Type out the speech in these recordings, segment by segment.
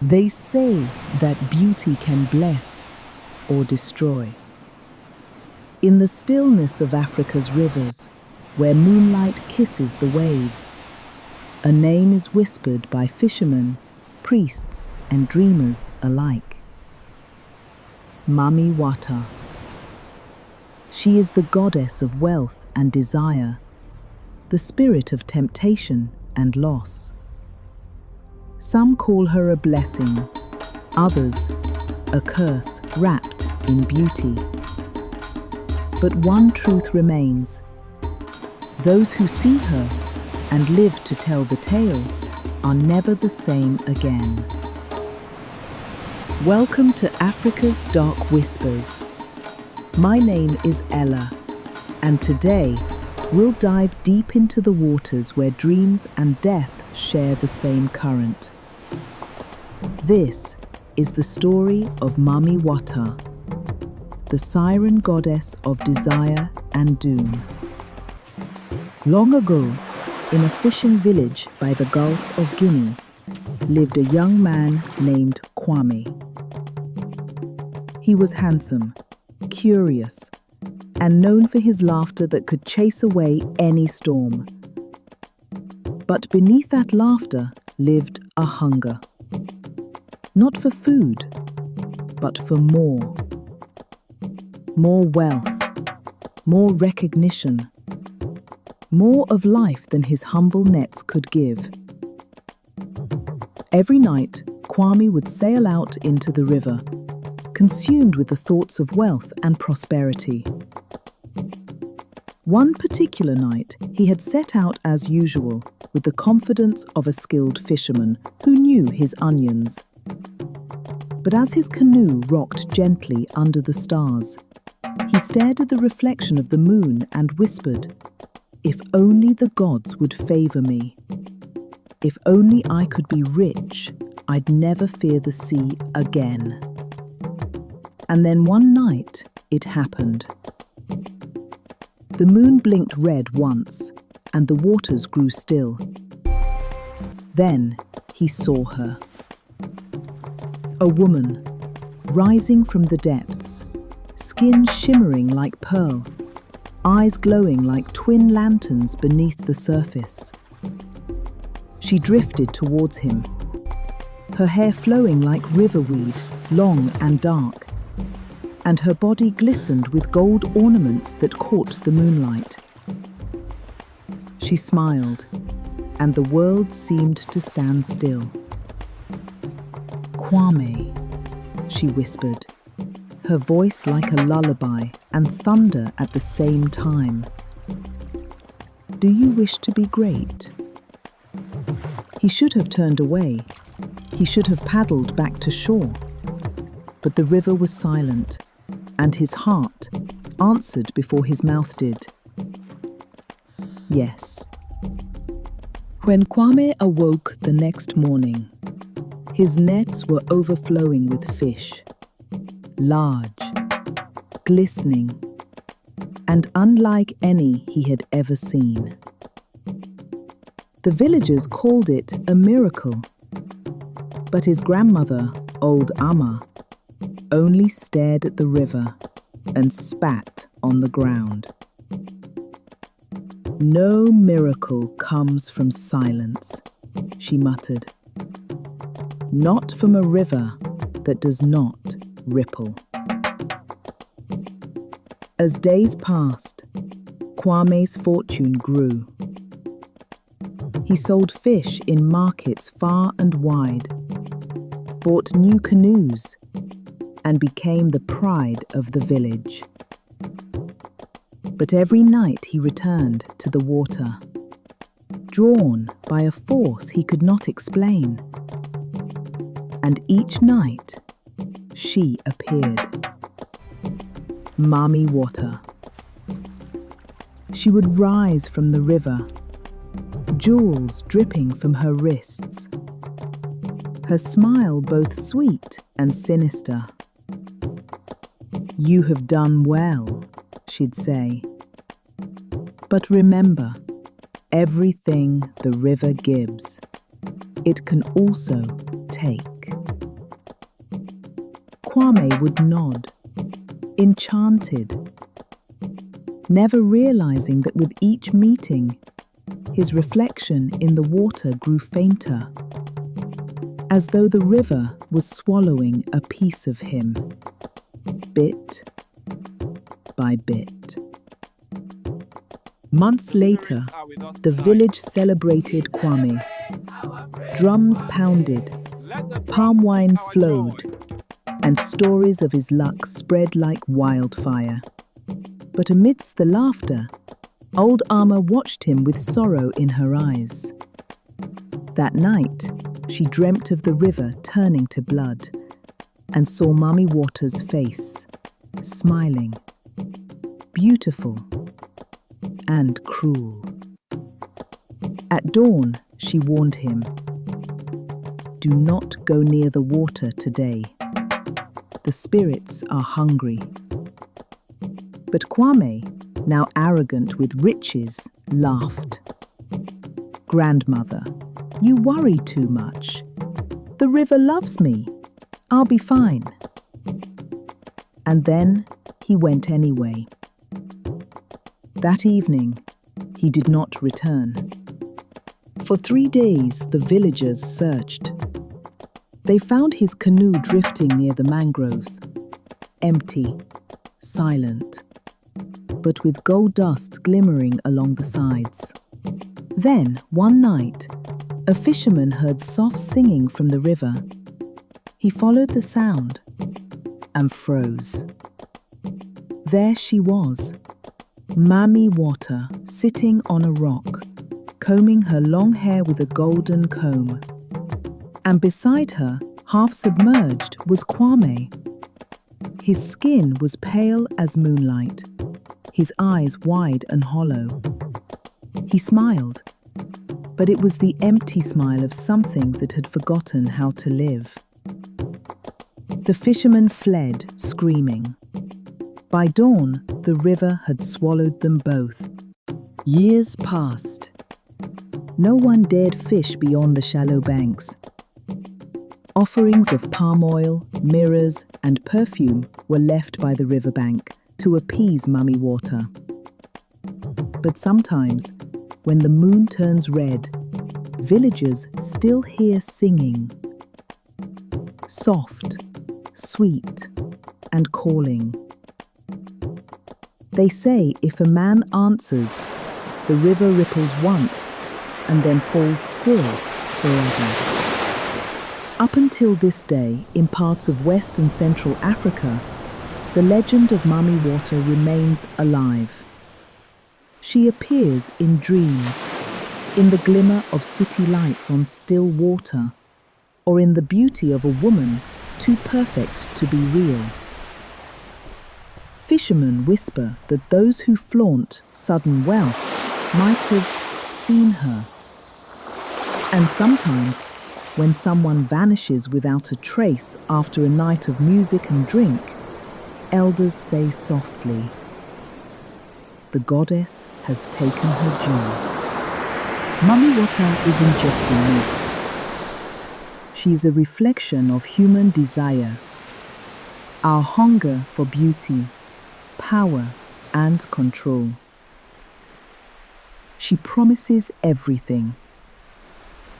They say that beauty can bless or destroy. In the stillness of Africa's rivers, where moonlight kisses the waves, a name is whispered by fishermen, priests, and dreamers alike. Mami Wata. She is the goddess of wealth and desire, the spirit of temptation and loss. Some call her a blessing, others a curse wrapped in beauty. But one truth remains. Those who see her and live to tell the tale are never the same again. Welcome to Africa's Dark Whispers. My name is Ella, and today we'll dive deep into the waters where dreams and death share the same current. This is the story of Mami Wata, the Siren goddess of desire and doom. Long ago, in a fishing village by the Gulf of Guinea, lived a young man named Kwame. He was handsome, curious, and known for his laughter that could chase away any storm. But beneath that laughter lived a hunger. Not for food, but for more. More wealth, more recognition, more of life than his humble nets could give. Every night, Kwame would sail out into the river, consumed with the thoughts of wealth and prosperity. One particular night, he had set out as usual, with the confidence of a skilled fisherman who knew his onions. But as his canoe rocked gently under the stars, he stared at the reflection of the moon and whispered, "If only the gods would favor me. If only I could be rich, I'd never fear the sea again." And then one night, it happened. The moon blinked red once, and the waters grew still. Then he saw her. A woman, rising from the depths, skin shimmering like pearl, eyes glowing like twin lanterns beneath the surface. She drifted towards him, her hair flowing like riverweed, long and dark, and her body glistened with gold ornaments that caught the moonlight. She smiled, and the world seemed to stand still. "Kwame," she whispered, her voice like a lullaby and thunder at the same time. "Do you wish to be great?" He should have turned away. He should have paddled back to shore. But the river was silent, and his heart answered before his mouth did. Yes. When Kwame awoke the next morning, his nets were overflowing with fish, large, glistening, and unlike any he had ever seen. The villagers called it a miracle, but his grandmother, old Amma, only stared at the river and spat on the ground. "No miracle comes from silence," she muttered. "Not from a river that does not ripple." As days passed, Kwame's fortune grew. He sold fish in markets far and wide, bought new canoes, and became the pride of the village. But every night he returned to the water, drawn by a force he could not explain. And each night, she appeared. Mami Wata. She would rise from the river, jewels dripping from her wrists, her smile both sweet and sinister. "You have done well," she'd say. "But remember, everything the river gives, it can also take." Kwame would nod, enchanted, never realizing that with each meeting, his reflection in the water grew fainter, as though the river was swallowing a piece of him, bit by bit. Months later, the village celebrated Kwame. Drums pounded, palm wine flowed, and stories of his luck spread like wildfire. But amidst the laughter, old Ama watched him with sorrow in her eyes. That night, she dreamt of the river turning to blood and saw Mami Wata's face, smiling, beautiful and cruel. At dawn, she warned him, "Do not go near the water today. The spirits are hungry." But Kwame, now arrogant with riches, laughed. "Grandmother, you worry too much. The river loves me. I'll be fine." And then he went anyway. That evening, he did not return. For 3 days, the villagers searched. They found his canoe drifting near the mangroves, empty, silent, but with gold dust glimmering along the sides. Then, one night, a fisherman heard soft singing from the river. He followed the sound and froze. There she was, Mami Wata, sitting on a rock, combing her long hair with a golden comb. And beside her, half submerged, was Kwame. His skin was pale as moonlight, his eyes wide and hollow. He smiled, but it was the empty smile of something that had forgotten how to live. The fisherman fled, screaming. By dawn, the river had swallowed them both. Years passed. No one dared fish beyond the shallow banks. Offerings of palm oil, mirrors, and perfume were left by the riverbank to appease Mami Wata. But sometimes, when the moon turns red, villagers still hear singing. Soft, sweet, and calling. They say if a man answers, the river ripples once and then falls still forever. Up until this day, in parts of West and Central Africa, the legend of Mami Wata remains alive. She appears in dreams, in the glimmer of city lights on still water, or in the beauty of a woman too perfect to be real. Fishermen whisper that those who flaunt sudden wealth might have seen her. And sometimes, when someone vanishes without a trace after a night of music and drink, elders say softly, "The goddess has taken her due." Mami Wata isn't just a myth. She is a reflection of human desire, our hunger for beauty, power, and control. She promises everything,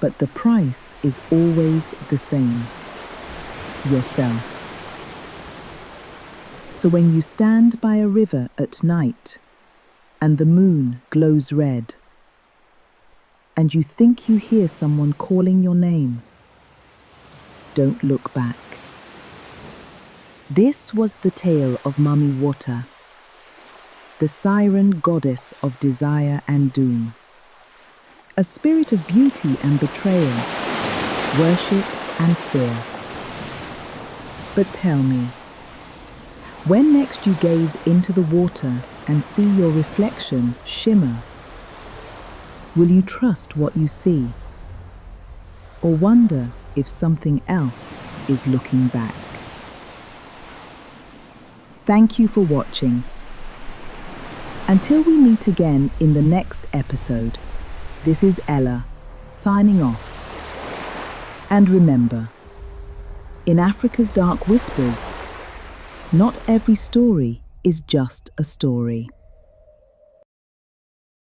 but the price is always the same: yourself. So when you stand by a river at night and the moon glows red, and you think you hear someone calling your name, don't look back. This was the tale of Mami Wata, the Siren goddess of desire and doom. A spirit of beauty and betrayal, worship and fear. But tell me, when next you gaze into the water and see your reflection shimmer, will you trust what you see, or wonder if something else is looking back? Thank you for watching. Until we meet again in the next episode, this is Ella, signing off. And remember, in Africa's dark whispers, Not every story is just a story.